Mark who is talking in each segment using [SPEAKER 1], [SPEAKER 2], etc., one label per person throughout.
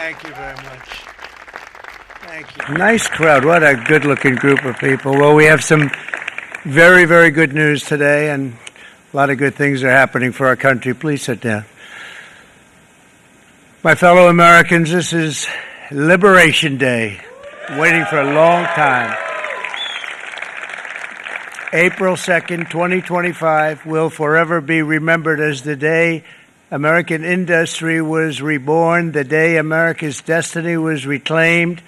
[SPEAKER 1] Thank you very much. Thank you.
[SPEAKER 2] Nice crowd. What a good-looking group of people. Well, we have some very, very good news today, and a lot of good things are happening for our country. Please sit down. My fellow Americans, this is Liberation Day. Waiting for a long time. April 2nd, 2025 will forever be remembered as the day American industry was reborn, the day America's destiny was reclaimed,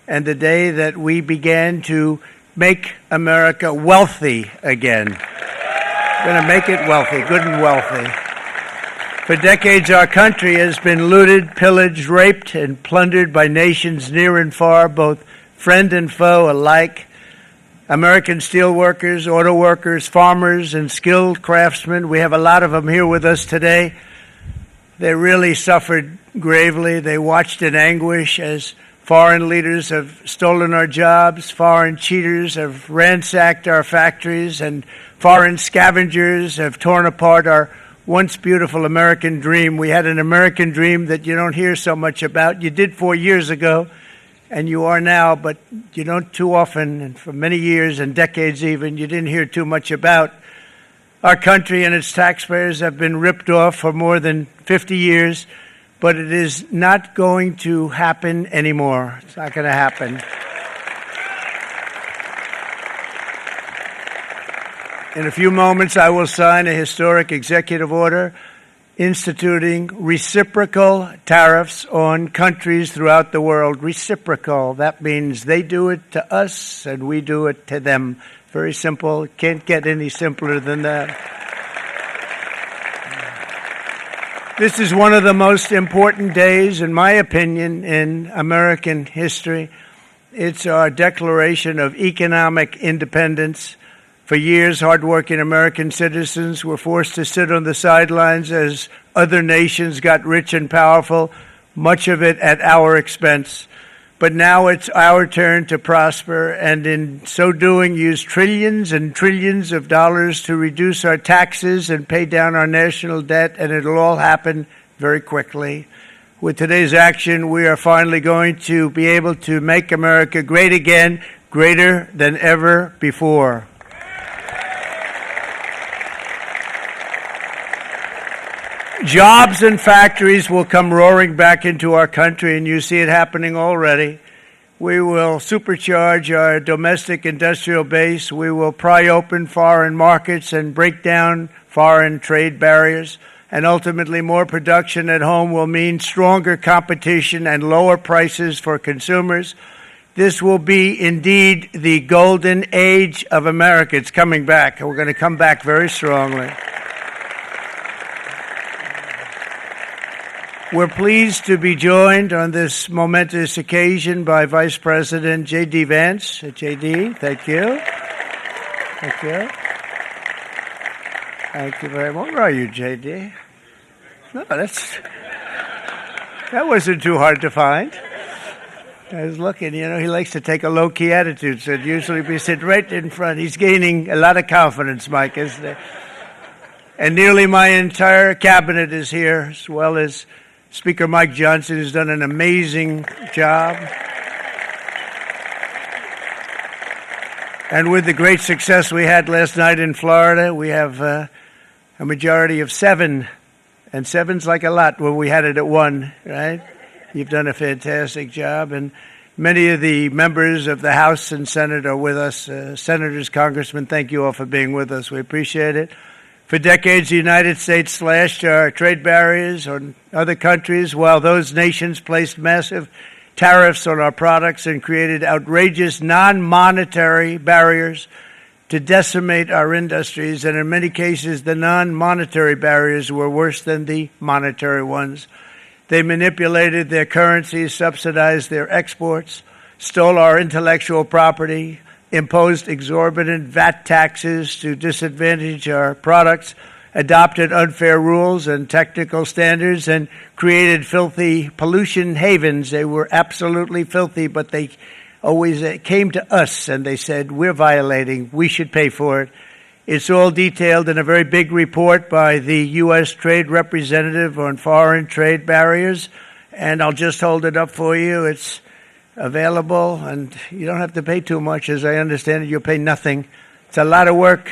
[SPEAKER 2] and the day that we began to make America wealthy again. We're going to make it wealthy, good and wealthy. For decades, our country has been looted, pillaged, raped, and plundered by nations near and far, both friend and foe alike. American steelworkers, auto workers, farmers, and skilled craftsmen, we have a lot of them here with us today. They really suffered gravely. They watched in anguish as foreign leaders have stolen our jobs, foreign cheaters have ransacked our factories, and foreign scavengers have torn apart our once beautiful American dream. We had an American dream that you don't hear so much about. You did 4 years ago, and you are now, but you don't too often, and for many years and decades even, you didn't hear too much about. Our country and its taxpayers have been ripped off for more than 50 years, but it is not going to happen anymore. It's not going to happen. In a few moments, I will sign a historic executive order instituting reciprocal tariffs on countries throughout the world. Reciprocal, that means they do it to us and we do it to them. Very simple. Can't get any simpler than that. This is one of the most important days, in my opinion, in American history. It's our declaration of economic independence. For years, hardworking American citizens were forced to sit on the sidelines as other nations got rich and powerful, much of it at our expense. But now it's our turn to prosper, and in so doing, use trillions and trillions of dollars to reduce our taxes and pay down our national debt, and it'll all happen very quickly. With today's action, we are finally going to be able to make America great again, greater than ever before. Jobs and factories will come roaring back into our country, and you see it happening already. We will supercharge our domestic industrial base. We will pry open foreign markets and break down foreign trade barriers. And ultimately, more production at home will mean stronger competition and lower prices for consumers. This will be indeed the golden age of America. It's coming back, and we're going to come back very strongly. We're pleased to be joined on this momentous occasion by Vice President J.D. Vance. J.D., thank you. Thank you. Thank you very much. Where are you, J.D.? No, that wasn't too hard to find. I was looking, he likes to take a low-key attitude, so usually we sit right in front. He's gaining a lot of confidence, Mike, isn't he? And nearly my entire cabinet is here, as well as Speaker Mike Johnson has done an amazing job. And with the great success we had last night in Florida, we have a majority of 7. And 7's like a lot when we had it at 1, right? You've done a fantastic job. And many of the members of the House and Senate are with us. Senators, Congressmen, thank you all for being with us. We appreciate it. For decades, the United States slashed our trade barriers on other countries, while those nations placed massive tariffs on our products and created outrageous non-monetary barriers to decimate our industries. And in many cases, the non-monetary barriers were worse than the monetary ones. They manipulated their currencies, subsidized their exports, stole our intellectual property, imposed exorbitant VAT taxes to disadvantage our products, adopted unfair rules and technical standards, and created filthy pollution havens. They were absolutely filthy, but they always came to us and they said, we're violating, we should pay for it. It's all detailed in a very big report by the U.S. Trade Representative on Foreign Trade Barriers, and I'll just hold it up for you. It's available, and you don't have to pay too much. As I understand it, you'll pay nothing. It's a lot of work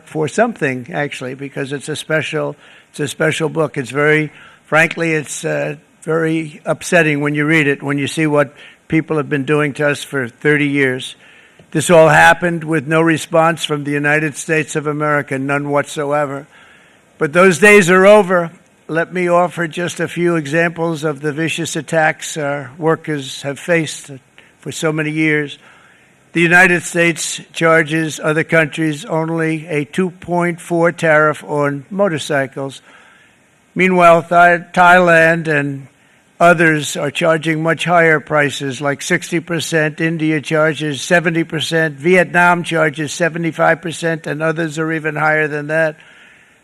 [SPEAKER 2] for something, actually, because it's a special book. It's frankly, it's very upsetting when you read it, when you see what people have been doing to us for 30 years. This all happened with no response from the United States of America, none whatsoever. But those days are over. Let me offer just a few examples of the vicious attacks our workers have faced for so many years. The United States charges other countries only a 2.4 tariff on motorcycles. Meanwhile, Thailand and others are charging much higher prices, like 60%. India charges 70%. Vietnam charges 75%, and others are even higher than that.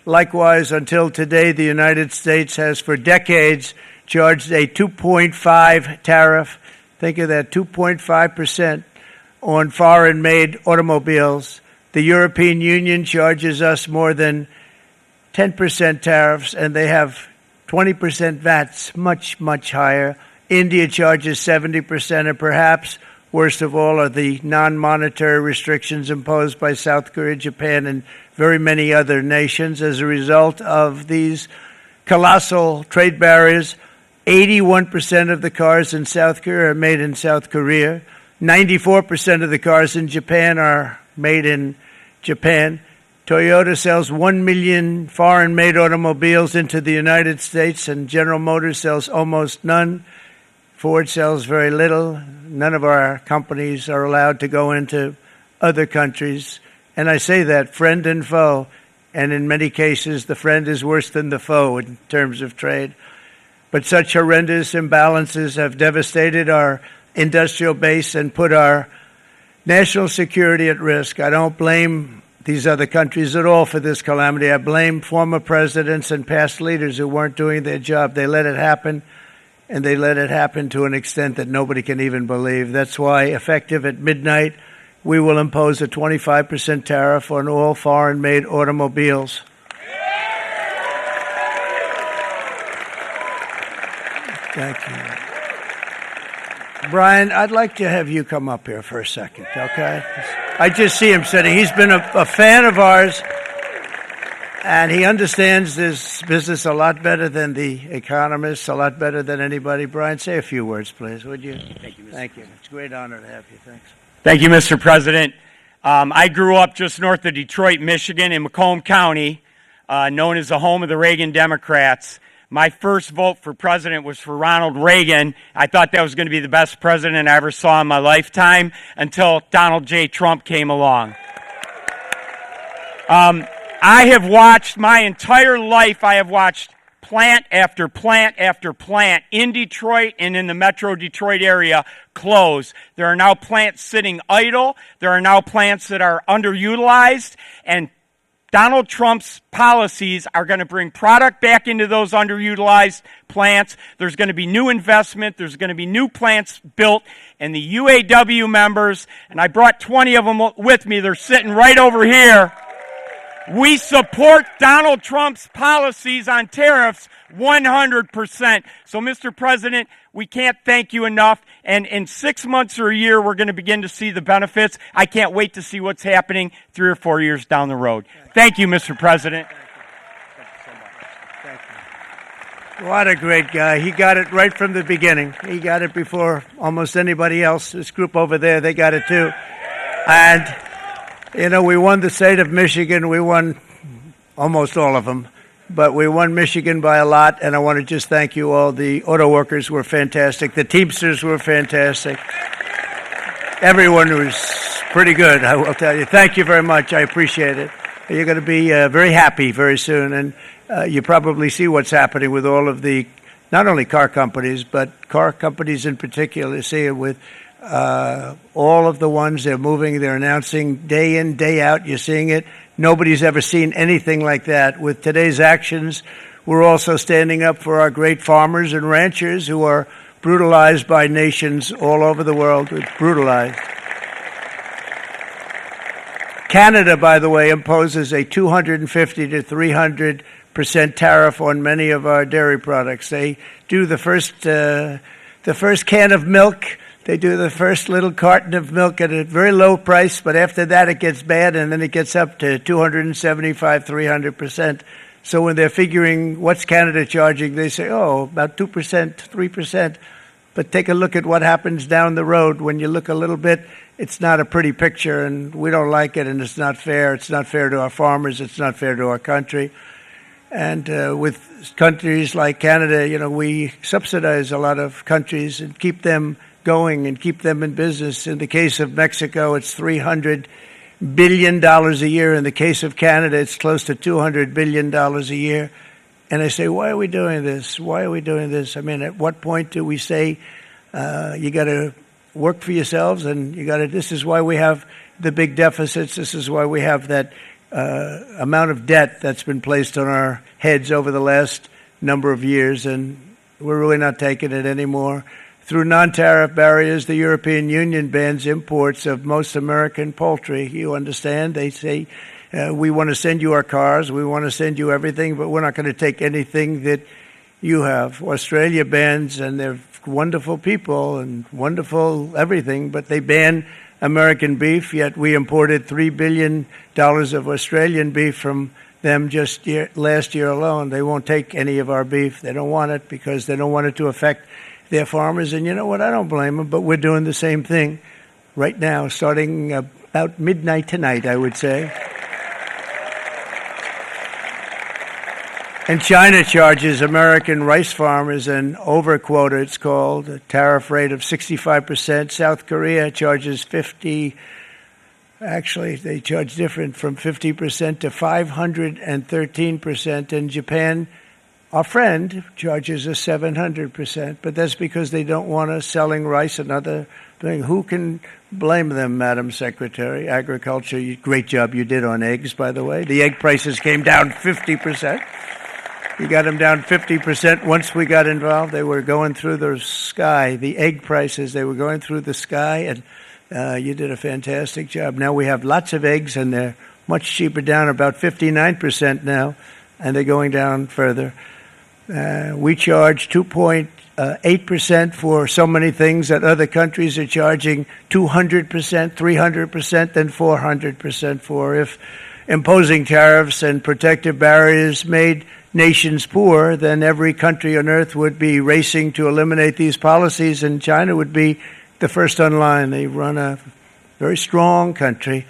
[SPEAKER 2] Likewise, until today, the United States has for decades charged a 2.5 tariff. Think of that, 2.5% on foreign-made automobiles. The European Union charges us more than 10% tariffs, and they have 20% VATs, much, much higher. India charges 70%, and perhaps worst of all are the non-monetary restrictions imposed by South Korea, Japan, and very many other nations. As a result of these colossal trade barriers, 81% of the cars in South Korea are made in South Korea. 94% of the cars in Japan are made in Japan. Toyota sells 1 million foreign-made automobiles into the United States, and General Motors sells almost none. Ford sells very little. None of our companies are allowed to go into other countries. And I say that, friend and foe, and in many cases the friend is worse than the foe in terms of trade. But such horrendous imbalances have devastated our industrial base and put our national security at risk. I don't blame these other countries at all for this calamity. I blame former presidents and past leaders who weren't doing their job. They let it happen, and they let it happen to an extent that nobody can even believe. That's why, effective at midnight, we will impose a 25% tariff on all foreign-made automobiles. Thank you. Brian, I'd like to have you come up here for a second, okay? I just see him sitting. He's been a fan of ours, and he understands this business a lot better than the economists, a lot better than anybody. Brian, say a few words, please, would you?
[SPEAKER 3] Thank you, Mr.
[SPEAKER 2] Thank you. It's a great honor to have you. Thanks.
[SPEAKER 3] Thank you, Mr. President. I grew up just north of Detroit, Michigan, in Macomb County, known as the home of the Reagan Democrats. My first vote for president was for Ronald Reagan. I thought that was going to be the best president I ever saw in my lifetime until Donald J. Trump came along. I have watched my entire life, I have watched plant after plant after plant in Detroit and in the metro Detroit area close. There are now plants sitting idle. There are now plants that are underutilized, and Donald Trump's policies are going to bring product back into those underutilized plants. There's going to be new investment. There's going to be new plants built. And the UAW members, and I brought 20 of them with me, they're sitting right over here. We support Donald Trump's policies on tariffs 100%. So, Mr. President, we can't thank you enough. And in 6 months or a year, we're going to begin to see the benefits. I can't wait to see what's happening 3 or 4 years down the road. Thank you, Mr. President.
[SPEAKER 2] Thank you. What a great guy. He got it right from the beginning. He got it before almost anybody else. This group over there, they got it too. And, you know, we won the state of Michigan. We won almost all of them. But we won Michigan by a lot, and I want to just thank you all. The auto workers were fantastic. The Teamsters were fantastic. Everyone was pretty good, I will tell you. Thank you very much. I appreciate it. You're going to be very happy very soon, and you probably see what's happening with all of the, not only car companies, but car companies in particular. You see it with all of the ones they're moving, they're announcing day in, day out. You're seeing it. Nobody's ever seen anything like that. With today's actions, we're also standing up for our great farmers and ranchers who are brutalized by nations all over the world. It's brutalized. Canada, by the way, imposes a 250 to 300% tariff on many of our dairy products. They do the first can of milk. They do the first little carton of milk at a very low price, but after that it gets bad, and then it gets up to 275, 300%. So when they're figuring what's Canada charging, they say, oh, about 2%, 3%. But take a look at what happens down the road. When you look a little bit, it's not a pretty picture, and we don't like it, and it's not fair. It's not fair to our farmers. It's not fair to our country. And with countries like Canada, we subsidize a lot of countries and keep them going and keep them in business. In the case of Mexico, it's $300 billion a year. In the case of Canada, it's close to $200 billion a year. And I say, why are we doing this? Why are we doing this? I mean, at what point do we say you got to work for yourselves, and this is why we have the big deficits. This is why we have that amount of debt that's been placed on our heads over the last number of years, and we're really not taking it anymore. Through non-tariff barriers, the European Union bans imports of most American poultry. You understand? They say, we want to send you our cars, we want to send you everything, but we're not going to take anything that you have. Australia bans, and they're wonderful people and wonderful everything, but they ban American beef, yet we imported $3 billion of Australian beef from them just last year alone. They won't take any of our beef. They don't want it because they don't want it to affect their farmers. And you know what? I don't blame them, but we're doing the same thing right now, starting about midnight tonight, I would say. And China charges American rice farmers an overquota, it's called, a tariff rate of 65%. South Korea charges 50%. Actually, they charge different, from 50% to 513%. And Japan, our friend, charges us 700%. But that's because they don't want us selling rice and other things. Who can blame them, Madam Secretary? Agriculture, great job you did on eggs, by the way. The egg prices came down 50%. You got them down 50% once we got involved. They were going through the sky. The egg prices, they were going through the sky, and you did a fantastic job. Now we have lots of eggs, and they're much cheaper, down about 59% now, and they're going down further. We charge 2.8% for so many things that other countries are charging 200%, 300%, and 400% for. If imposing tariffs and protective barriers made nations poor, then every country on earth would be racing to eliminate these policies, and China would be the first on line. They run a very strong country,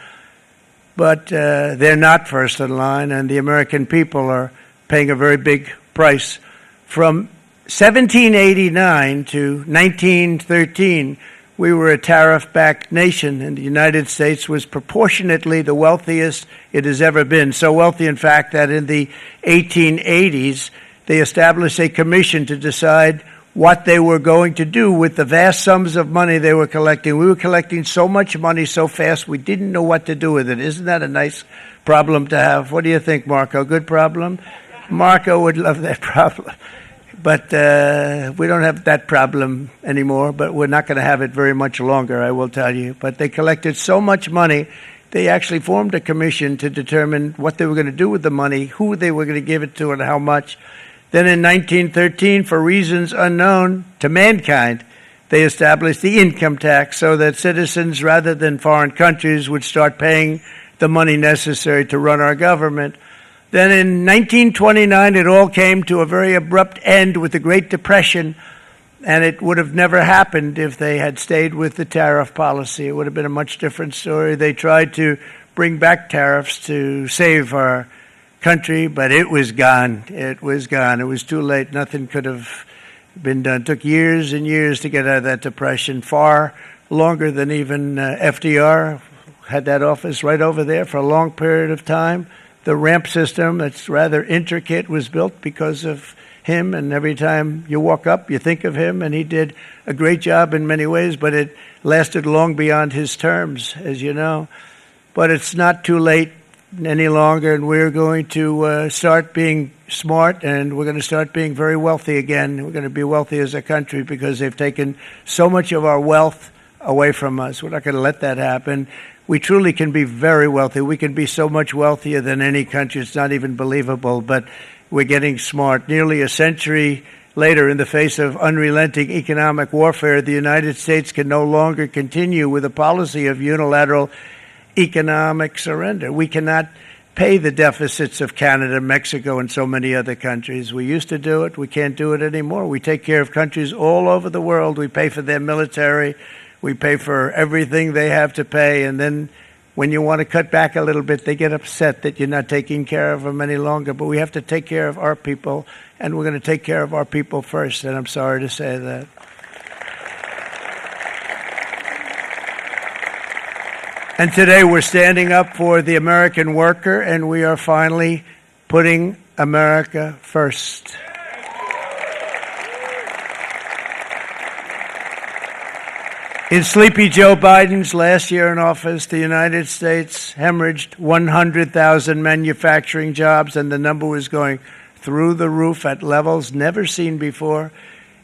[SPEAKER 2] but they're not first in line, and the American people are paying a very big price. From 1789 to 1913, we were a tariff-backed nation, and the United States was proportionately the wealthiest it has ever been. So wealthy, in fact, that in the 1880s, they established a commission to decide what they were going to do with the vast sums of money they were collecting. We were collecting so much money so fast, we didn't know what to do with it. Isn't that a nice problem to have? What do you think, Marco? Good problem? Marco would love that problem. But we don't have that problem anymore, but we're not going to have it very much longer, I will tell you. But they collected so much money, they actually formed a commission to determine what they were going to do with the money, who they were going to give it to, and how much. Then in 1913, for reasons unknown to mankind, they established the income tax so that citizens, rather than foreign countries, would start paying the money necessary to run our government. Then in 1929, it all came to a very abrupt end with the Great Depression, and it would have never happened if they had stayed with the tariff policy. It would have been a much different story. They tried to bring back tariffs to save our country, but it was gone. It was gone. It was too late. Nothing could have been done. It took years and years to get out of that depression, far longer than even FDR had that office right over there for a long period of time. The ramp system, that's rather intricate, was built because of him, and every time you walk up, you think of him, and he did a great job in many ways, but it lasted long beyond his terms, as you know. But it's not too late any longer, and we're going to start being smart, and we're going to start being very wealthy again. We're going to be wealthy as a country because they've taken so much of our wealth away from us. We're not going to let that happen. We truly can be very wealthy. We can be so much wealthier than any country. It's not even believable. But We're getting smart. Nearly a century later, in the face of unrelenting economic warfare, the United States can no longer continue with a policy of unilateral economic surrender. We cannot pay the deficits of Canada, Mexico, and so many other countries. We used to do it. We can't do it anymore. We take care of countries all over the world. We pay for their military. We pay for everything they have to pay. And then when you want to cut back a little bit, they get upset that you're not taking care of them any longer. But we have to take care of our people, and we're going to take care of our people first. And I'm sorry to say that. And today we're standing up for the American worker, and we are finally putting America first. In Sleepy Joe Biden's last year in office, the United States hemorrhaged 100,000 manufacturing jobs, and the number was going through the roof at levels never seen before.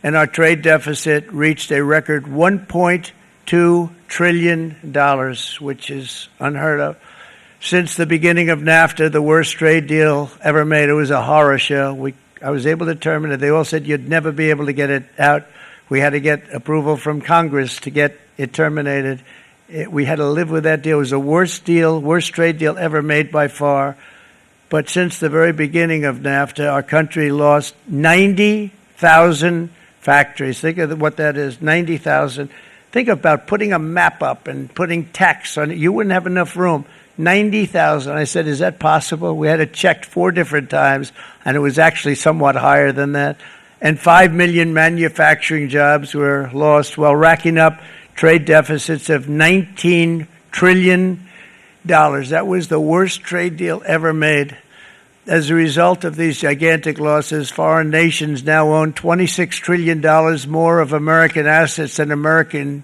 [SPEAKER 2] And our trade deficit reached a record $1.2 trillion, which is unheard of. Since the beginning of NAFTA, the worst trade deal ever made, it was a horror show. I was able to terminate it. They all said you'd never be able to get it out. We had to get approval from Congress to get it terminated. We had to live with that deal. It was the worst trade deal ever made by far. But since the very beginning of NAFTA, our country lost 90,000 factories. Think of what that is, 90,000. Think about putting a map up and putting tax on it. You wouldn't have enough room. 90,000. I said, is that possible? We had it checked 4 different times, and it was actually somewhat higher than that. And 5 million manufacturing jobs were lost while racking up trade deficits of $19 trillion. That was the worst trade deal ever made. As a result of these gigantic losses, foreign nations now own $26 trillion more of American assets than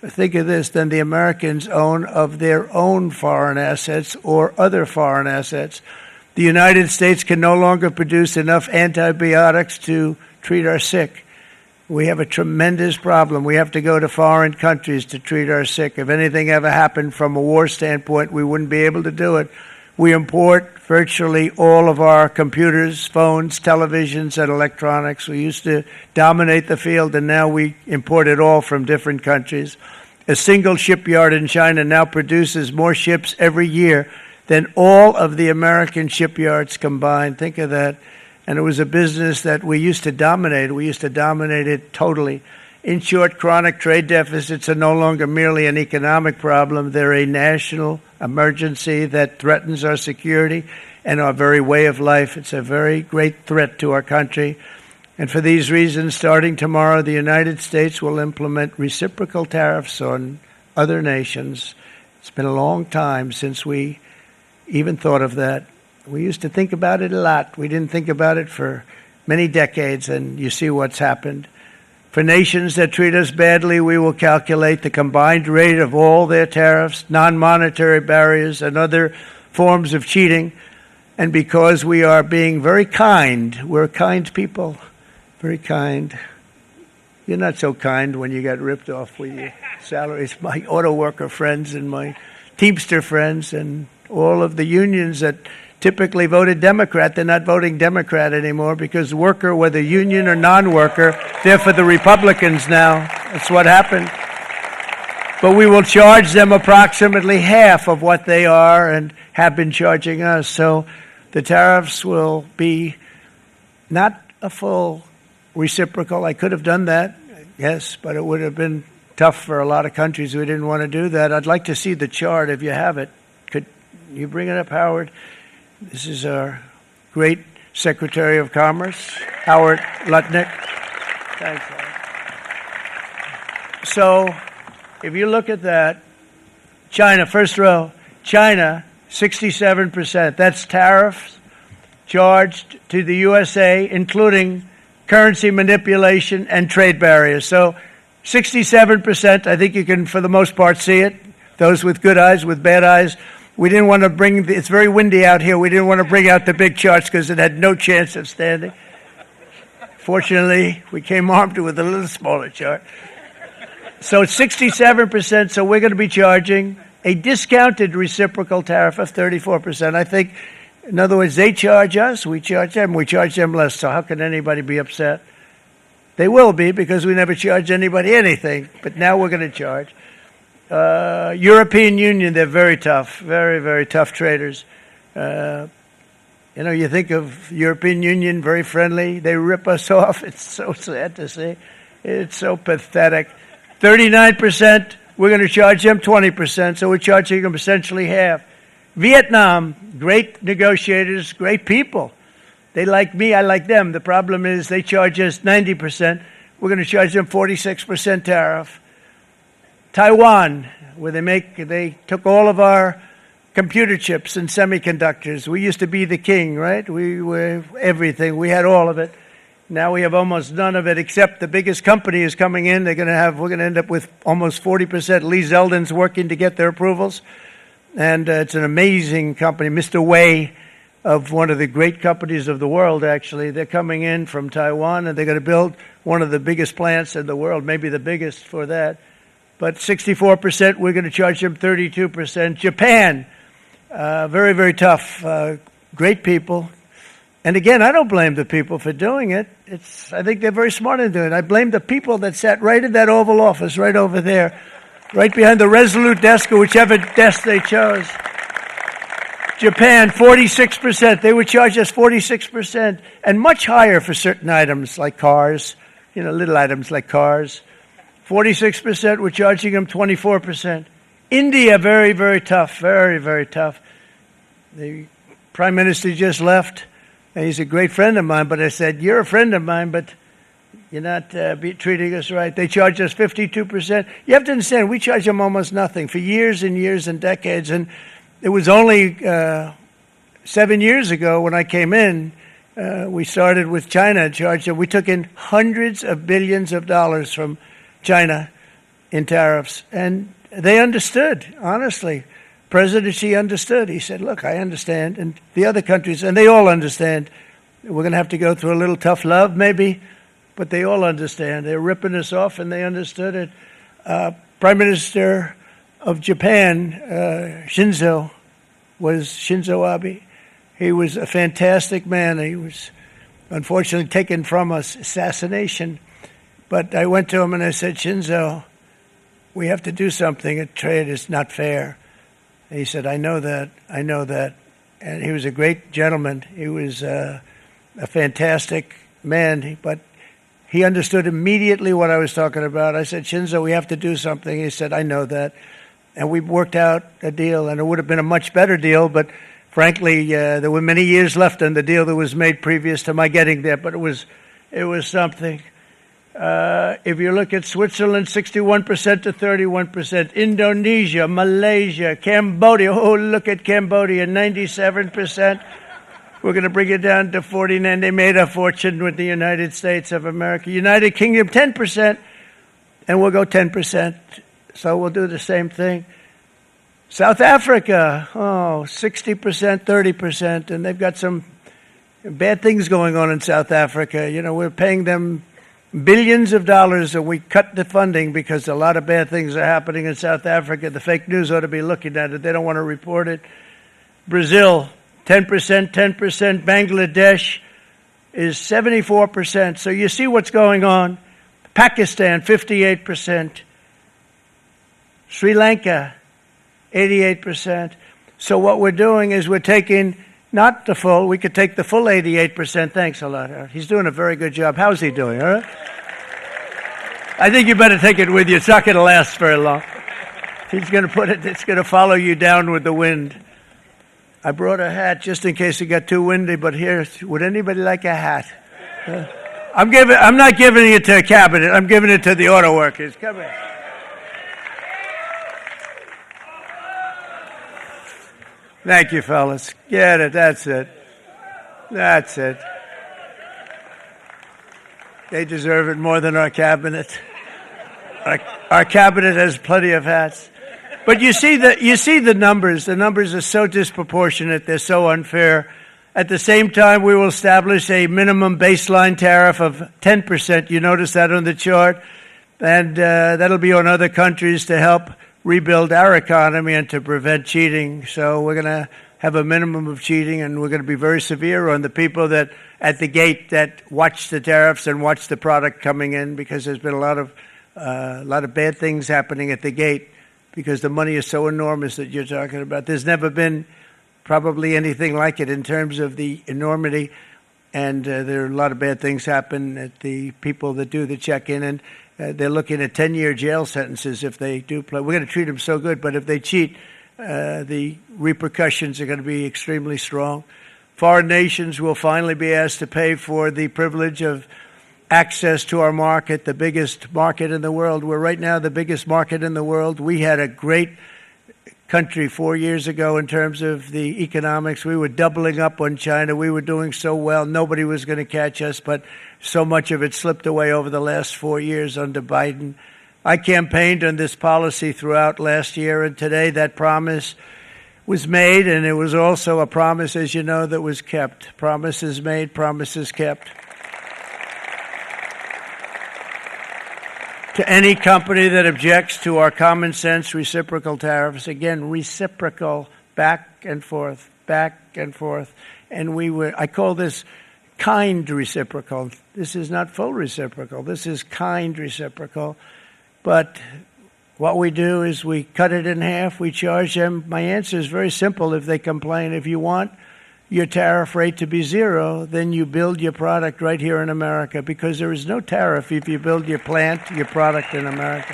[SPEAKER 2] think of this, than the Americans own of their own foreign assets or other foreign assets. The United States can no longer produce enough antibiotics to treat our sick. We have a tremendous problem. We have to go to foreign countries to treat our sick. If anything ever happened from a war standpoint, we wouldn't be able to do it. We import virtually all of our computers, phones, televisions, and electronics. We used to dominate the field, and now we import it all from different countries. A single shipyard in China now produces more ships every year than all of the American shipyards combined. Think of that. And it was a business that we used to dominate. We used to dominate it totally. In short, chronic trade deficits are no longer merely an economic problem. They're a national emergency that threatens our security and our very way of life. It's a very great threat to our country. And for these reasons, starting tomorrow, the United States will implement reciprocal tariffs on other nations. It's been a long time since we even thought of that. We used to think about it a lot. We didn't think about it for many decades, and you see what's happened. For nations that treat us badly, we will calculate the combined rate of all their tariffs, non-monetary barriers, and other forms of cheating. And because we are being very kind, we're kind people, very kind. You're not so kind when you got ripped off with your salaries. My auto worker friends and my Teamster friends and all of the unions that typically voted Democrat, they're not voting Democrat anymore because worker, whether union or non-worker, they're for the Republicans now. That's what happened. But we will charge them approximately half of what they are and have been charging us. So the tariffs will be not a full reciprocal. I could have done that, yes, but it would have been tough for a lot of countries who didn't want to do that. I'd like to see the chart if you have it. Could you bring it up, Howard? This is our great Secretary of Commerce, Howard Lutnick. Thanks, Howard. So, if you look at that, China, first row, China, 67%. That's tariffs charged to the USA, including currency manipulation and trade barriers. So, 67%, I think you can, for the most part, see it. Those with good eyes, with bad eyes. We didn't want to bring, it's very windy out here, we didn't want to bring out the big charts because it had no chance of standing. Fortunately, we came armed with a little smaller chart. So it's 67%, so we're going to be charging a discounted reciprocal tariff of 34%. I think In other words, they charge us, we charge them less. So how can anybody be upset? They will be, because we never charge anybody anything, but now we're going to charge. European Union, they're very tough, very, very tough traders. You think of European Union, very friendly. They rip us off. It's so sad to see. It's so pathetic. 39%, we're going to charge them 20%, so we're charging them essentially half. Vietnam, great negotiators, great people. They like me, I like them. The problem is they charge us 90%. We're going to charge them 46% tariff. Taiwan, where they took all of our computer chips and semiconductors. We used to be the king, right? We were everything. We had all of it. Now we have almost none of it, except the biggest company is coming in. We're going to end up with almost 40%. Lee Zeldin's working to get their approvals. And it's an amazing company. Mr. Wei, of one of the great companies of the world, actually. They're coming in from Taiwan, and they're going to build one of the biggest plants in the world, maybe the biggest for that. But 64%, we're going to charge them 32%. Japan, very, very tough, great people. And again, I don't blame the people for doing it. I think they're very smart in doing it. I blame the people that sat right in that Oval Office, right over there, right behind the Resolute desk or whichever desk they chose. Japan, 46%. They would charge us 46%, and much higher for certain items like cars, little items like cars. 46%, we're charging them 24%. India, very, very tough, very, very tough. The Prime Minister just left, and he's a great friend of mine, but I said, you're a friend of mine, but you're not treating us right. They charge us 52%. You have to understand, we charge them almost nothing for years and years and decades, and it was only 7 years ago when I came in, we started with China and charged them. We took in hundreds of billions of dollars from China in tariffs, and they understood, honestly. President Xi understood. He said, look, I understand, and the other countries, and they all understand. We're going to have to go through a little tough love, maybe, but they all understand. They're ripping us off, and they understood it. Prime Minister of Japan, Shinzo Abe. He was a fantastic man. He was unfortunately taken from us, assassination. But I went to him and I said, Shinzo, we have to do something. A trade is not fair. And he said, I know that. And he was a great gentleman. He was a fantastic man, but he understood immediately what I was talking about. I said, Shinzo, we have to do something. He said, I know that. And we worked out a deal, and it would have been a much better deal, but frankly, there were many years left on the deal that was made previous to my getting there, but it was something. If you look at Switzerland, 61% to 31%. Indonesia, Malaysia, Cambodia. Oh, look at Cambodia, 97%. We're going to bring it down to 49%. They made a fortune with the United States of America. United Kingdom, 10%, and we'll go 10%. So we'll do the same thing. South Africa, 60%, 30%, and they've got some bad things going on in South Africa. We're paying them billions of dollars, and we cut the funding because a lot of bad things are happening in South Africa. The fake news ought to be looking at it. They don't want to report it. Brazil, 10%. Bangladesh is 74%. So you see what's going on. Pakistan, 58%. Sri Lanka, 88%. So what we're doing is we're taking not the full, we could take the full 88%. Thanks a lot, Aaron. He's doing a very good job. How's he doing, all right? I think you better take it with you. It's not going to last very long. He's going to put it, it's going to follow you down with the wind. I brought a hat just in case it got too windy, but here, would anybody like a hat? I'm not giving it to a cabinet. I'm giving it to the auto workers. Come here. Thank you, fellas. Get it. That's it. They deserve it more than our cabinet. Our cabinet has plenty of hats. But you see the numbers. The numbers are so disproportionate. They're so unfair. At the same time, we will establish a minimum baseline tariff of 10%. You notice that on the chart. And that'll be on other countries to help rebuild our economy and to prevent cheating. So we're going to have a minimum of cheating, and we're going to be very severe on the people that at the gate that watch the tariffs and watch the product coming in, because there's been a lot of bad things happening at the gate because the money is so enormous that you're talking about. There's never been probably anything like it in terms of the enormity, and there are a lot of bad things happen at the people that do the check-in, and they're looking at 10-year jail sentences if they do play. We're going to treat them so good, but if they cheat, the repercussions are going to be extremely strong. Foreign nations will finally be asked to pay for the privilege of access to our market, the biggest market in the world. We're right now the biggest market in the world. We had a great country 4 years ago in terms of the economics. We were doubling up on China. We were doing so well. Nobody was going to catch us, but so much of it slipped away over the last 4 years under Biden. I campaigned on this policy throughout last year, and today that promise was made, and it was also a promise, as you know, that was kept. Promises made, promises kept. To any company that objects to our common sense reciprocal tariffs, again, reciprocal, back and forth, back and forth. And I call this kind reciprocal. This is not full reciprocal. This is kind reciprocal. But what we do is we cut it in half. We charge them. My answer is very simple if they complain. If you want your tariff rate to be zero, then you build your product right here in America, because there is no tariff if you build your plant, your product in America.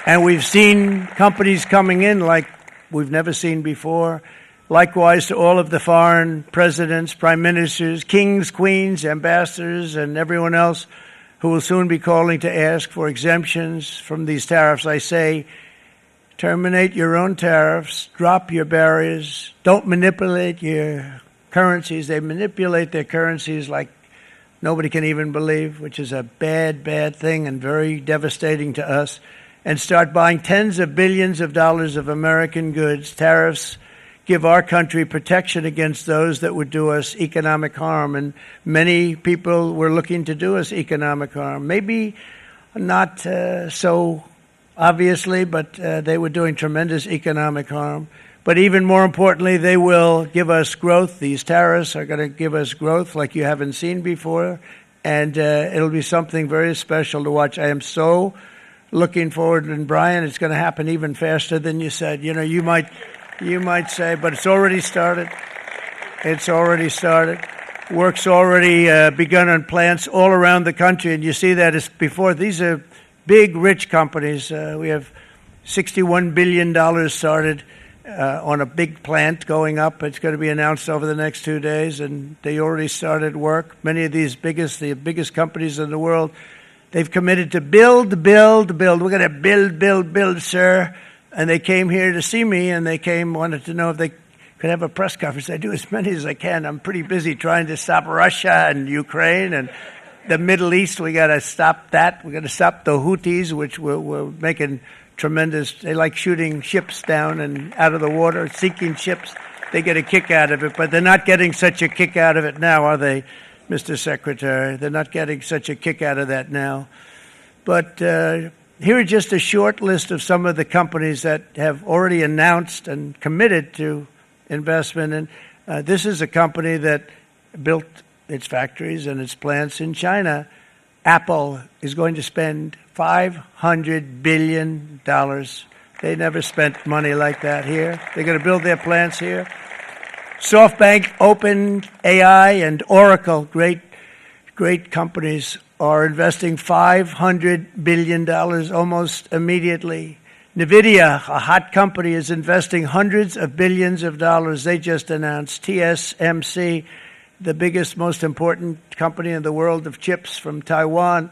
[SPEAKER 2] And we've seen companies coming in like we've never seen before. Likewise to all of the foreign presidents, prime ministers, kings, queens, ambassadors, and everyone else who will soon be calling to ask for exemptions from these tariffs. I say, terminate your own tariffs, drop your barriers, don't manipulate your currencies. They manipulate their currencies like nobody can even believe, which is a bad, bad thing and very devastating to us. And start buying tens of billions of dollars of American goods. Tariffs give our country protection against those that would do us economic harm. And many people were looking to do us economic harm. Maybe not so obviously, but they were doing tremendous economic harm. But even more importantly, they will give us growth. These tariffs are going to give us growth like you haven't seen before. And it'll be something very special to watch. I am so looking forward. And Brian, it's going to happen even faster than you said. You know, you might say, but it's already started. It's already started. Work's already begun on plants all around the country. And you see that as before. These are big, rich companies. We have $61 billion started on a big plant going up. It's going to be announced over the next 2 days, and they already started work. Many of these the biggest companies in the world, they've committed to build. We're going to build, sir. And they came here to see me, and wanted to know if they could have a press conference. I do as many as I can. I'm pretty busy trying to stop Russia and Ukraine and the Middle East. We got to stop that. We got to stop the Houthis, which we're making tremendous. They like shooting ships down and out of the water, sinking ships. They get a kick out of it, but they're not getting such a kick out of it now, are they, Mr. Secretary? They're not getting such a kick out of that now. But here are just a short list of some of the companies that have already announced and committed to investment. And this is a company that built its factories and its plants in China. Apple is going to spend $500 billion. They never spent money like that here. They're going to build their plants here. SoftBank, OpenAI, and Oracle, great companies, are investing $500 billion almost immediately. NVIDIA, a hot company, is investing hundreds of billions of dollars. They just announced. TSMC, the biggest, most important company in the world of chips from Taiwan,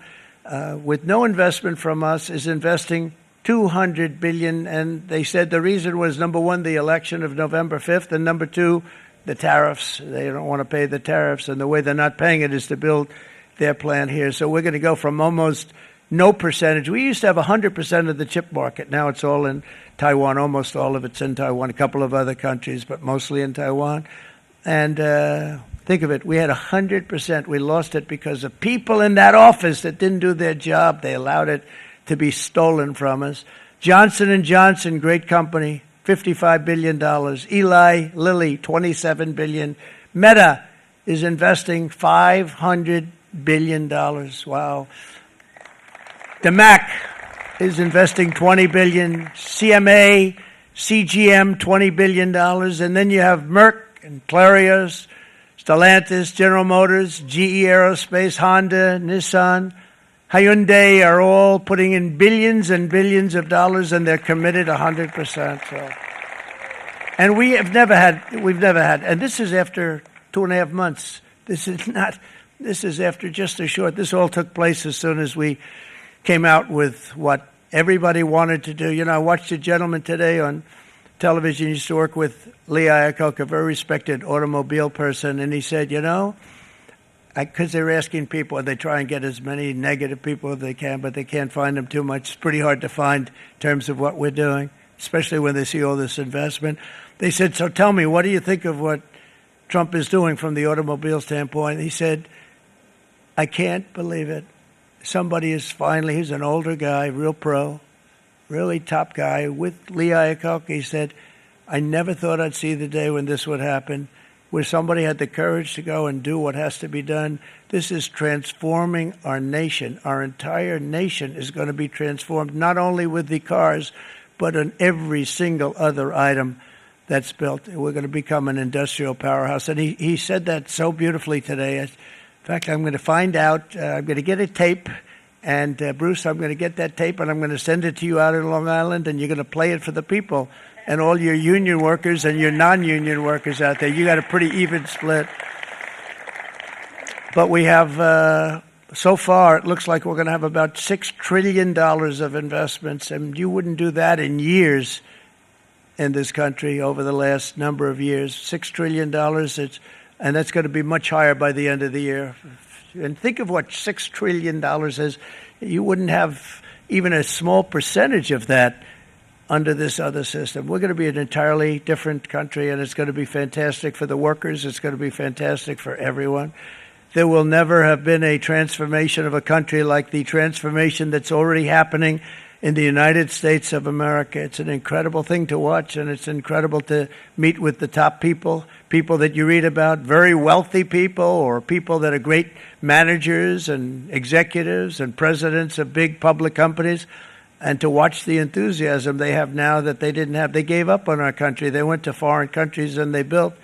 [SPEAKER 2] with no investment from us, is investing $200 billion. And they said the reason was, number one, the election of November 5th, and number two, the tariffs. They don't want to pay the tariffs, and the way they're not paying it is to build their plant here. So we're going to go from almost no percentage. We used to have 100% of the chip market. Now it's all in Taiwan. Almost all of it's in Taiwan, a couple of other countries, but mostly in Taiwan. And think of it, we had 100%. We lost it because of people in that office that didn't do their job. They allowed it to be stolen from us. Johnson & Johnson, great company, $55 billion. Eli Lilly, $27 billion. Meta is investing $500 billion. Wow. The Mac is investing $20 billion. CMA, CGM, $20 billion. And then you have Merck and Clarios, Stellantis, General Motors, GE Aerospace, Honda, Nissan, Hyundai are all putting in billions and billions of dollars, and they're committed 100%. So. And we've never had, and this is after 2.5 months. This is after just a short, this all took place as soon as we came out with what everybody wanted to do. You know, I watched a gentleman today on television. He used to work with Lee Iacocca, a very respected automobile person, and he said, you know, because they're asking people, and they try and get as many negative people as they can, but they can't find them too much. It's pretty hard to find in terms of what we're doing, especially when they see all this investment. They said, so tell me, what do you think of what Trump is doing from the automobile standpoint? He said, I can't believe it. Somebody is finally, he's an older guy, real pro, really top guy, with Lee Iacocca. He said, I never thought I'd see the day when this would happen, where somebody had the courage to go and do what has to be done. This is transforming our nation. Our entire nation is going to be transformed, not only with the cars, but on every single other item that's built. We're going to become an industrial powerhouse. And he said that so beautifully today. In fact, I'm going to find out, I'm going to get a tape, and Bruce, I'm going to get that tape, and I'm going to send it to you out in Long Island, and you're going to play it for the people. And all your union workers and your non-union workers out there, you got a pretty even split. But we have, so far, it looks like we're going to have about $6 trillion of investments, and you wouldn't do that in years in this country over the last number of years. $6 trillion, and that's going to be much higher by the end of the year. And think of what $6 trillion is. You wouldn't have even a small percentage of that under this other system. We're going to be an entirely different country, and it's going to be fantastic for the workers. It's going to be fantastic for everyone. There will never have been a transformation of a country like the transformation that's already happening in the United States of America. It's an incredible thing to watch, and it's incredible to meet with the top people, people that you read about, very wealthy people, or people that are great managers and executives and presidents of big public companies, and to watch the enthusiasm they have now that they didn't have. They gave up on our country. They went to foreign countries and they built.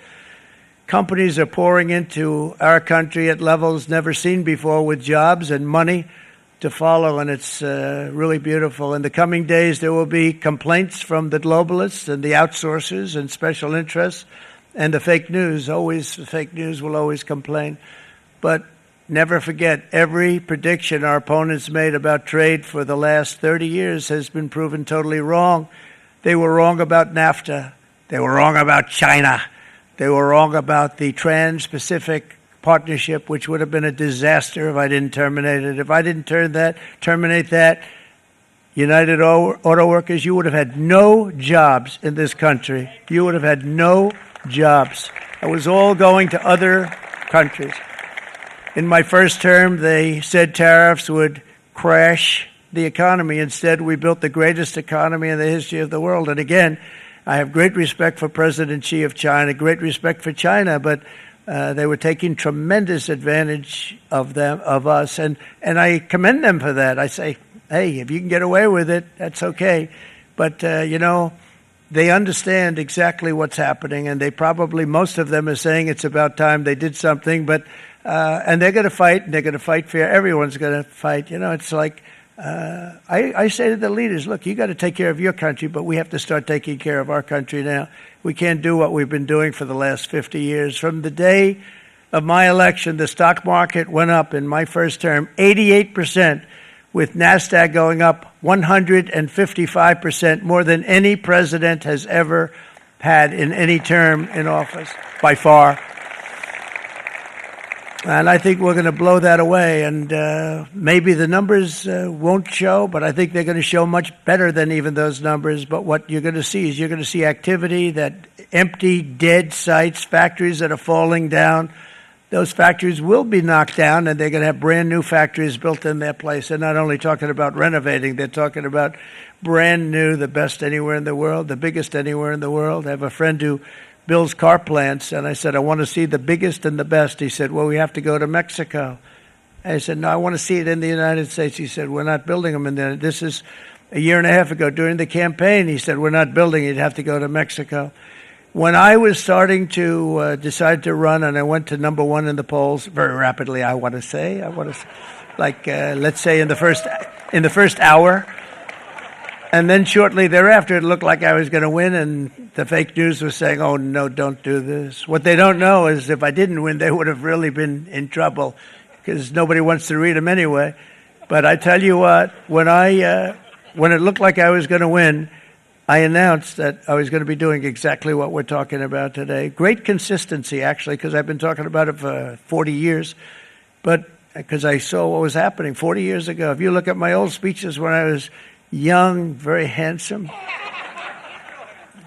[SPEAKER 2] Companies are pouring into our country at levels never seen before, with jobs and money to follow, and it's really beautiful. In the coming days, there will be complaints from the globalists and the outsourcers and special interests and the fake news. Always, the fake news will always complain. But never forget, every prediction our opponents made about trade for the last 30 years has been proven totally wrong. They were wrong about NAFTA. They were wrong about China. They were wrong about the Trans-Pacific Partnership, which would have been a disaster if I didn't terminate it. If I didn't terminate that, United Auto Workers, you would have had no jobs in this country. You would have had no jobs. It was all going to other countries. In my first term, they said tariffs would crash the economy. Instead, we built the greatest economy in the history of the world. And again, I have great respect for President Xi of China, great respect for China, but they were taking tremendous advantage of us, and I commend them for that. I say, hey, if you can get away with it, that's okay. But, they understand exactly what's happening, and they probably, most of them are saying it's about time they did something, but and they're going to fight, and they're going to fight fair. Everyone's going to fight. It's like, I say to the leaders, look, you got to take care of your country, but we have to start taking care of our country now. We can't do what we've been doing for the last 50 years. From the day of my election, the stock market went up in my first term 88%, with NASDAQ going up 155%, more than any president has ever had in any term in office, by far. And I think we're going to blow that away. And maybe the numbers won't show, but I think they're going to show much better than even those numbers. But what you're going to see is you're going to see activity, that empty, dead sites, factories that are falling down, those factories will be knocked down, and they're going to have brand new factories built in their place. They're not only talking about renovating, they're talking about brand new, the best anywhere in the world, the biggest anywhere in the world. I have a friend who builds car plants, and I said, I want to see the biggest and the best. He said, well, we have to go to Mexico. I said, no, I want to see it in the United States. He said, we're not building them in there. This is a year and a half ago during the campaign. He said, we're not building it. You'd have to go to Mexico. When I was starting to decide to run, and I went to number one in the polls very rapidly, I want to say, like let's say in the first hour, and then shortly thereafter, it looked like I was going to win, and the fake news was saying, "Oh no, don't do this." What they don't know is if I didn't win, they would have really been in trouble, because nobody wants to read them anyway. But I tell you what, when it looked like I was going to win, I announced that I was going to be doing exactly what we're talking about today. Great consistency, actually, because I've been talking about it for 40 years. But because I saw what was happening 40 years ago. If you look at my old speeches when I was young, very handsome,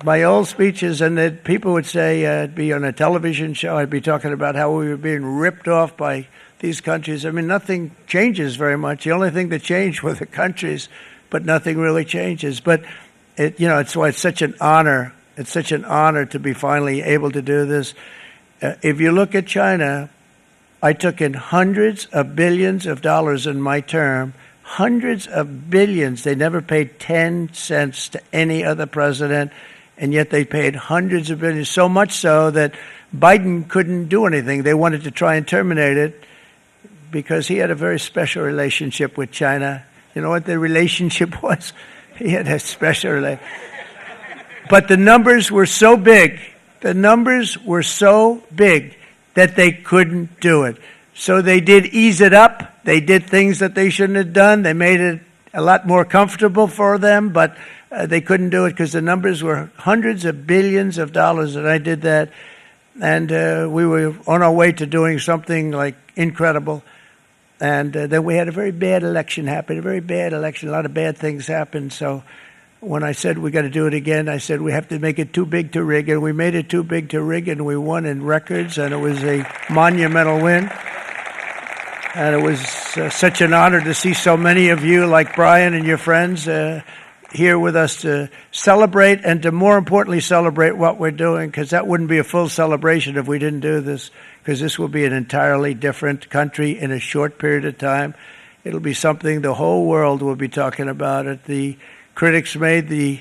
[SPEAKER 2] my old speeches, and that people would say I'd be on a television show, I'd be talking about how we were being ripped off by these countries. I mean, nothing changes very much. The only thing that changed were the countries, but nothing really changes. But it's why it's such an honor. It's such an honor to be finally able to do this. If you look at China, I took in hundreds of billions of dollars in my term, hundreds of billions. They never paid 10 cents to any other president, and yet they paid hundreds of billions, so much so that Biden couldn't do anything. They wanted to try and terminate it because he had a very special relationship with China. You know what the relationship was? He had a special relationship. But the numbers were so big, that they couldn't do it. So they did ease it up. They did things that they shouldn't have done. They made it a lot more comfortable for them, but they couldn't do it because the numbers were hundreds of billions of dollars, and I did that. And we were on our way to doing something like incredible. And then we had a very bad election happen, A lot of bad things happened. So when I said we got to do it again, I said we have to make it too big to rig. And we made it too big to rig, and we won in records, and it was a monumental win. And it was such an honor to see so many of you, like Brian and your friends, here with us to celebrate, and to more importantly celebrate what we're doing, because that wouldn't be a full celebration if we didn't do this, because this will be an entirely different country in a short period of time. It'll be something the whole world will be talking about it. The critics made the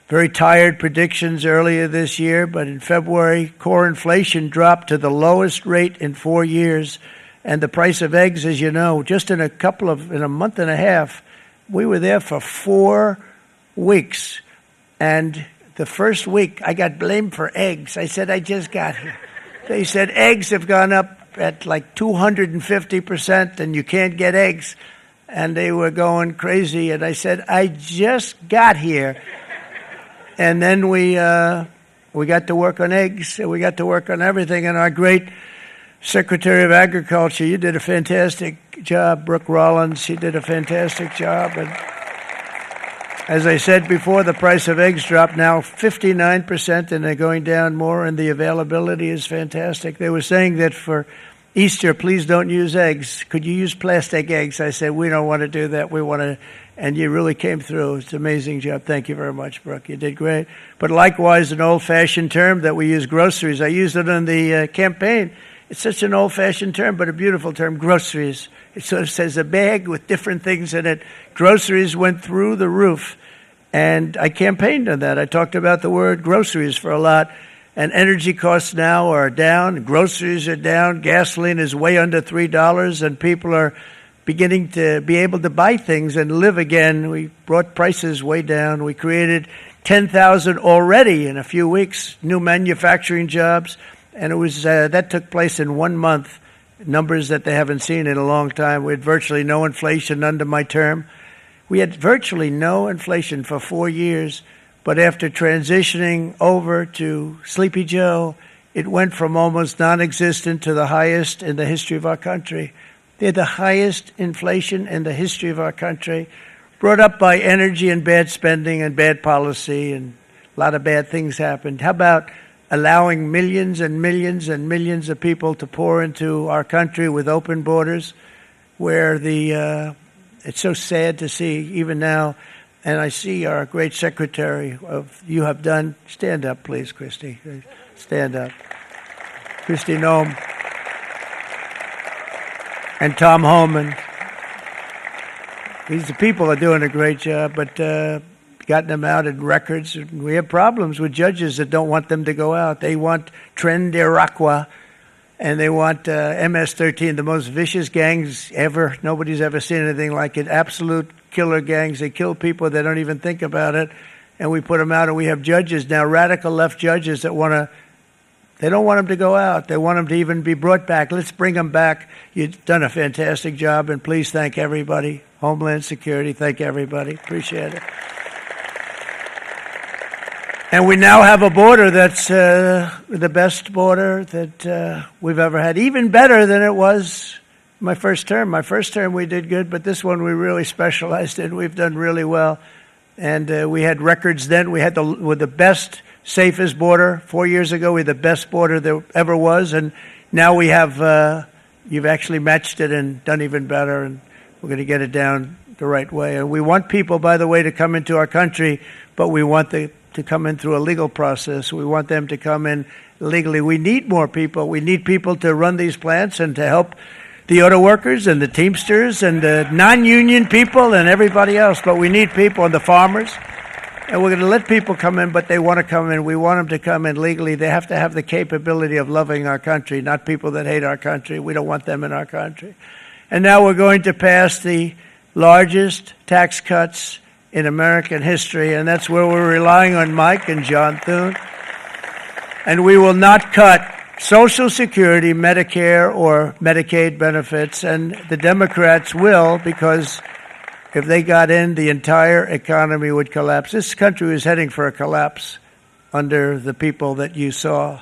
[SPEAKER 2] very tired predictions earlier this year, but in February, core inflation dropped to the lowest rate in 4 years, and the price of eggs, as you know, just in a month and a half, we were there for 4 weeks, and the first week I got blamed for eggs. I said, I just got here. They said eggs have gone up at like 250%, and you can't get eggs, and they were going crazy. And I said, I just got here. And then we got to work on eggs, and we got to work on everything. And our great Secretary of Agriculture, you did a fantastic job, Brooke Rollins. She did a fantastic job. And as I said before, the price of eggs dropped now 59%, and they're going down more, and the availability is fantastic. They were saying that for Easter, please don't use eggs. Could you use plastic eggs? I said, we don't want to do that. We want to, and you really came through. It's an amazing job. Thank you very much, Brooke. You did great. But likewise, an old-fashioned term that we use, groceries. I used it in the campaign. It's such an old-fashioned term, but a beautiful term, groceries. It sort of says a bag with different things in it. Groceries went through the roof, and I campaigned on that. I talked about the word groceries for a lot, and energy costs now are down. Groceries are down. Gasoline is way under $3, and people are beginning to be able to buy things and live again. We brought prices way down. We created 10,000 already in a few weeks, new manufacturing jobs. And it was that took place in 1 month, numbers that they haven't seen in a long time. We had virtually no inflation under my term. We had virtually no inflation for 4 years, but after transitioning over to Sleepy Joe, it went from almost non-existent to the highest in the history of our country. They had the highest inflation in the history of our country, brought up by energy and bad spending and bad policy, and a lot of bad things happened. How about allowing millions and millions and millions of people to pour into our country with open borders, where it's so sad to see even now. And I see our great secretary you have done. Stand up, please, Christy. Stand up. Christy Nome. And Tom Holman. These people are doing a great job, but gotten them out in records. We have problems with judges that don't want them to go out. They want Tren de Aragua, and they want MS-13, the most vicious gangs ever. Nobody's ever seen anything like it. Absolute killer gangs. They kill people. They don't even think about it. And we put them out, and we have judges now, radical left judges that they don't want them to go out. They want them to even be brought back. Let's bring them back. You've done a fantastic job, and please thank everybody. Homeland Security, thank everybody. Appreciate it. And we now have a border that's the best border that we've ever had, even better than it was my first term. My first term we did good, but this one we really specialized in. We've done really well. And we had records then. We had the best, safest border. 4 years ago, we had the best border there ever was. And now we have, you've actually matched it and done even better. And we're going to get it down the right way. And we want people, by the way, to come into our country, but we want to come in through a legal process. We want them to come in legally. We need more people. We need people to run these plants and to help the auto workers and the Teamsters and the non-union people and everybody else. But we need people and the farmers. And we're going to let people come in, but they want to come in. We want them to come in legally. They have to have the capability of loving our country, not people that hate our country. We don't want them in our country. And now we're going to pass the largest tax cuts in American history, and that's where we're relying on Mike and John Thune. And we will not cut Social Security, Medicare, or Medicaid benefits, and the Democrats will, because if they got in, the entire economy would collapse. This country was heading for a collapse under the people that you saw.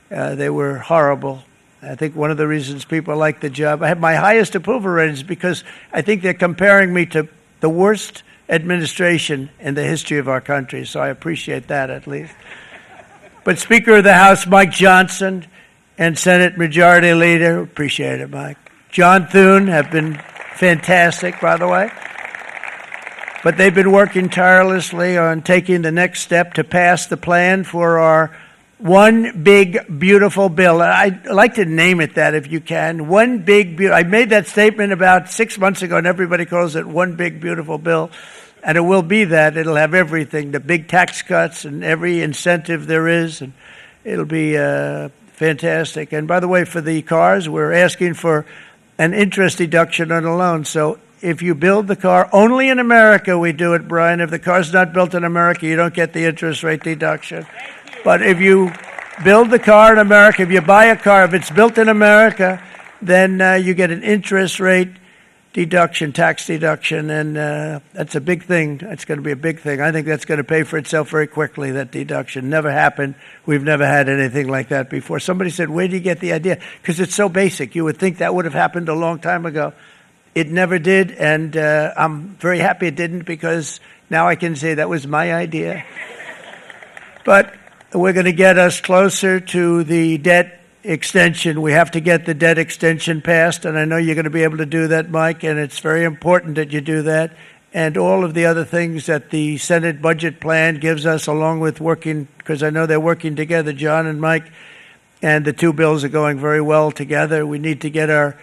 [SPEAKER 2] They were horrible. I think one of the reasons people like the job, I have my highest approval ratings because I think they're comparing me to the worst administration in the history of our country, so I appreciate that at least. But Speaker of the House Mike Johnson and Senate Majority Leader, appreciate it, Mike. John Thune have been fantastic, by the way. But they've been working tirelessly on taking the next step to pass the plan for our one big, beautiful bill. I'd like to name it that if you can. One big, I made that statement about 6 months ago, and everybody calls it one big, beautiful bill. And it will be that. It'll have everything, the big tax cuts and every incentive there is. And it'll be fantastic. And by the way, for the cars, we're asking for an interest deduction on a loan. So if you build the car, only in America we do it, Brian. If the car's not built in America, you don't get the interest rate deduction. But if you build the car in America, if you buy a car, if it's built in America, then you get an interest rate deduction, tax deduction, and that's a big thing. That's going to be a big thing. I think that's going to pay for itself very quickly, that deduction. Never happened. We've never had anything like that before. Somebody said, where do you get the idea? Because it's so basic. You would think that would have happened a long time ago. It never did, and I'm very happy it didn't, because now I can say that was my idea. But we're going to get us closer to the debt extension. We have to get the debt extension passed, and I know you're going to be able to do that, Mike, and it's very important that you do that. And all of the other things that the Senate budget plan gives us, along with working, because I know they're working together, John and Mike, and the two bills are going very well together. We need to get our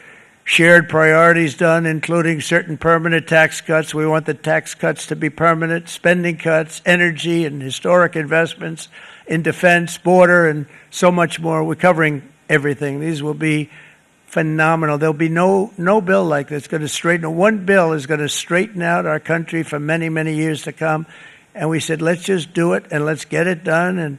[SPEAKER 2] shared priorities done, including certain permanent tax cuts. We want the tax cuts to be permanent, spending cuts, energy and historic investments in defense, border, and so much more. We're covering everything. These will be phenomenal. There'll be no bill like this going to straighten. One bill is going to straighten out our country for many, many years to come. And we said, let's just do it and let's get it done. And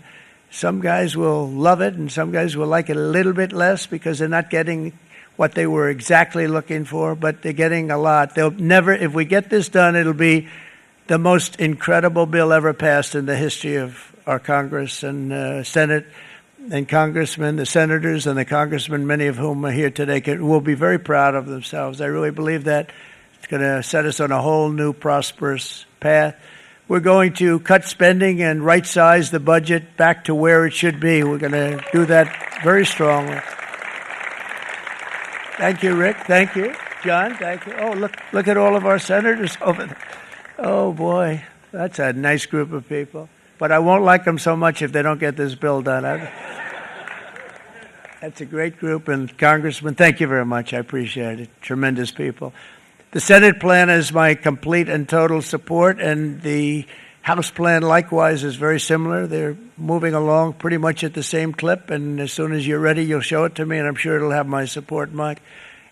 [SPEAKER 2] some guys will love it and some guys will like it a little bit less because they're not getting what they were exactly looking for, but they're getting a lot. They'll never, if we get this done, it'll be the most incredible bill ever passed in the history of our Congress and Senate and congressmen, the senators and the congressmen, many of whom are here today, will be very proud of themselves. I really believe that. It's going to set us on a whole new prosperous path. we're going to cut spending and right-size the budget back to where it should be. We're going to do that very strongly. Thank you, Rick. Thank you. John, thank you. Oh, look at all of our senators over there. Oh, boy. That's a nice group of people. But I won't like them so much if they don't get this bill done. That's a great group. And Congressman, thank you very much. I appreciate it. Tremendous people. The Senate plan is my complete and total support, and the House plan likewise is very similar. They're moving along pretty much at the same clip, and as soon as you're ready, you'll show it to me, and I'm sure it'll have my support, Mike.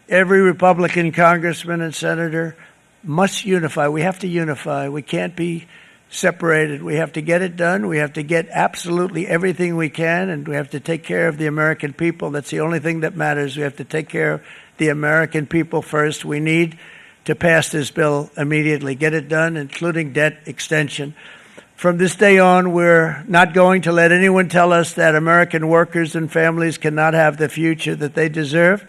[SPEAKER 2] Every Republican congressman and senator must unify. We have to unify. We can't be separated. We have to get it done. We have to get absolutely everything we can, and we have to take care of the American people. That's the only thing that matters. We have to take care of the American people first. We need to pass this bill immediately, get it done, including debt extension. From this day on, we're not going to let anyone tell us that American workers and families cannot have the future that they deserve.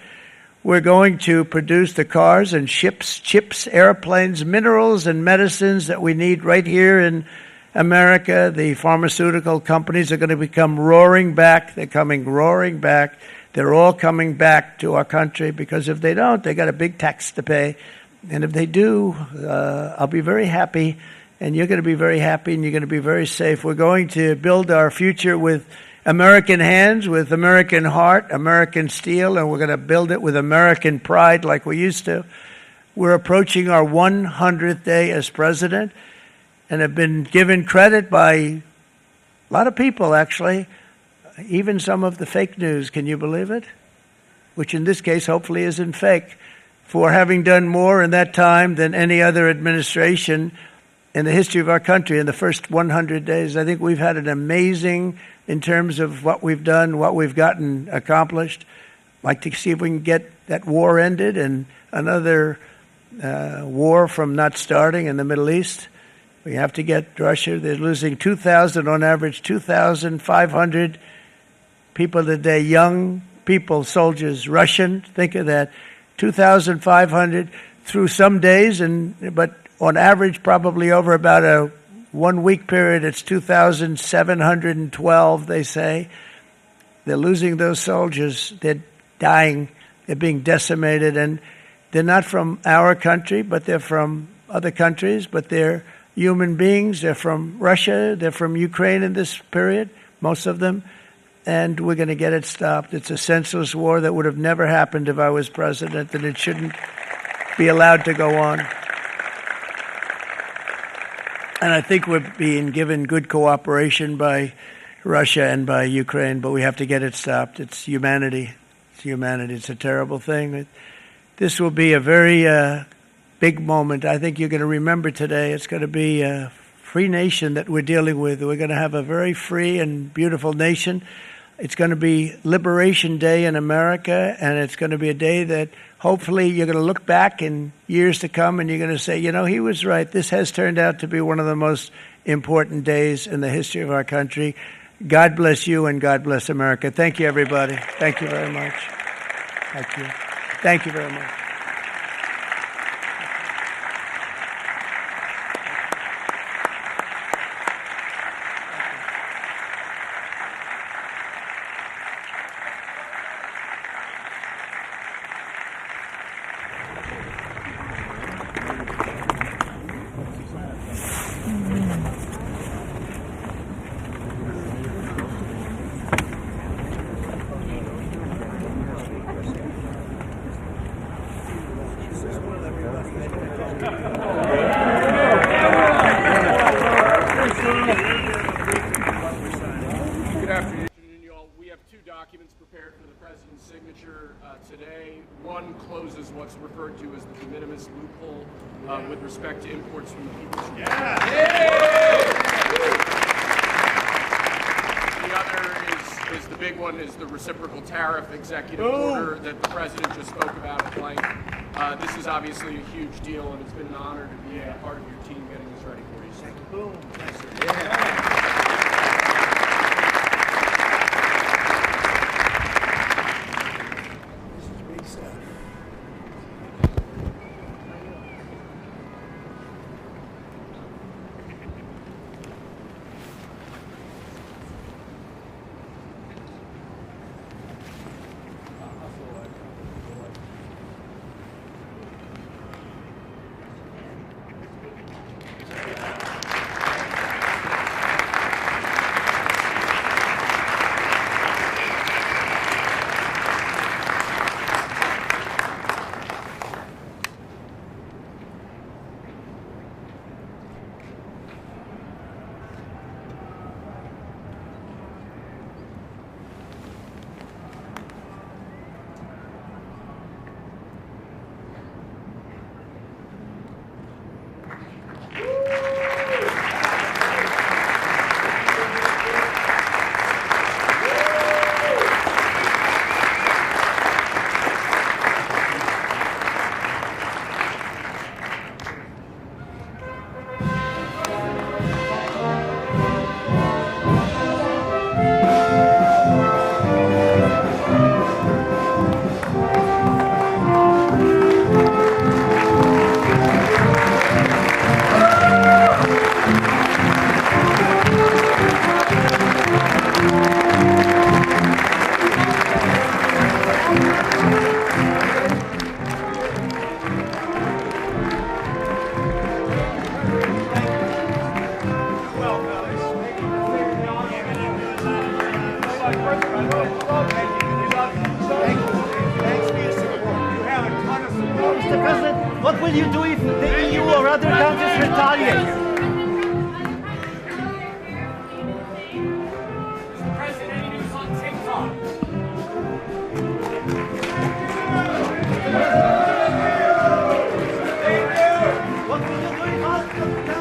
[SPEAKER 2] We're going to produce the cars and ships, chips, airplanes, minerals, and medicines that we need right here in America. The pharmaceutical companies are going to become roaring back. They're coming roaring back. They're all coming back to our country, because if they don't, they got a big tax to pay. And if they do, I'll be very happy, and you're going to be very happy, and you're going to be very safe. We're going to build our future with American hands, with American heart, American steel, and we're going to build it with American pride like we used to. We're approaching our 100th day as president, and have been given credit by a lot of people, actually, even some of the fake news. Can you believe it? Which in this case hopefully isn't fake, for having done more in that time than any other administration in the history of our country in the first 100 days. I think we've had an amazing, in terms of what we've done, what we've gotten accomplished. I'd like to see if we can get that war ended and another war from not starting in the Middle East. We have to get Russia. They're losing 2,000 on average, 2,500 people a day, young people, soldiers, Russian. Think of that. 2,500 through some days, but on average, probably over about a 1 week period, it's 2,712, they say. They're losing those soldiers. They're dying. They're being decimated. And they're not from our country, but they're from other countries. But they're human beings. They're from Russia. They're from Ukraine in this period, most of them. And we're going to get it stopped. It's a senseless war that would have never happened if I was president, and it shouldn't be allowed to go on. And I think we're being given good cooperation by Russia and by Ukraine, but we have to get it stopped. It's humanity. It's humanity. It's a terrible thing. This will be a very big moment. I think you're going to remember today. It's going to be a free nation that we're dealing with. We're going to have a very free and beautiful nation. It's going to be Liberation Day in America, and it's going to be a day that hopefully you're going to look back in years to come and you're going to say, you know, he was right. This has turned out to be one of the most important days in the history of our country. God bless you and God bless America. Thank you, everybody. Thank you very much. Thank you. Thank you very much.
[SPEAKER 4] Today, one closes what's referred to as the de minimis loophole with respect to imports from the People's Republic. The other is the big one, is the reciprocal tariff executive order that the president just spoke about at length. This is obviously a huge deal, and it's been an honor to be a part of your team getting this ready for you. So.
[SPEAKER 2] Boom. Come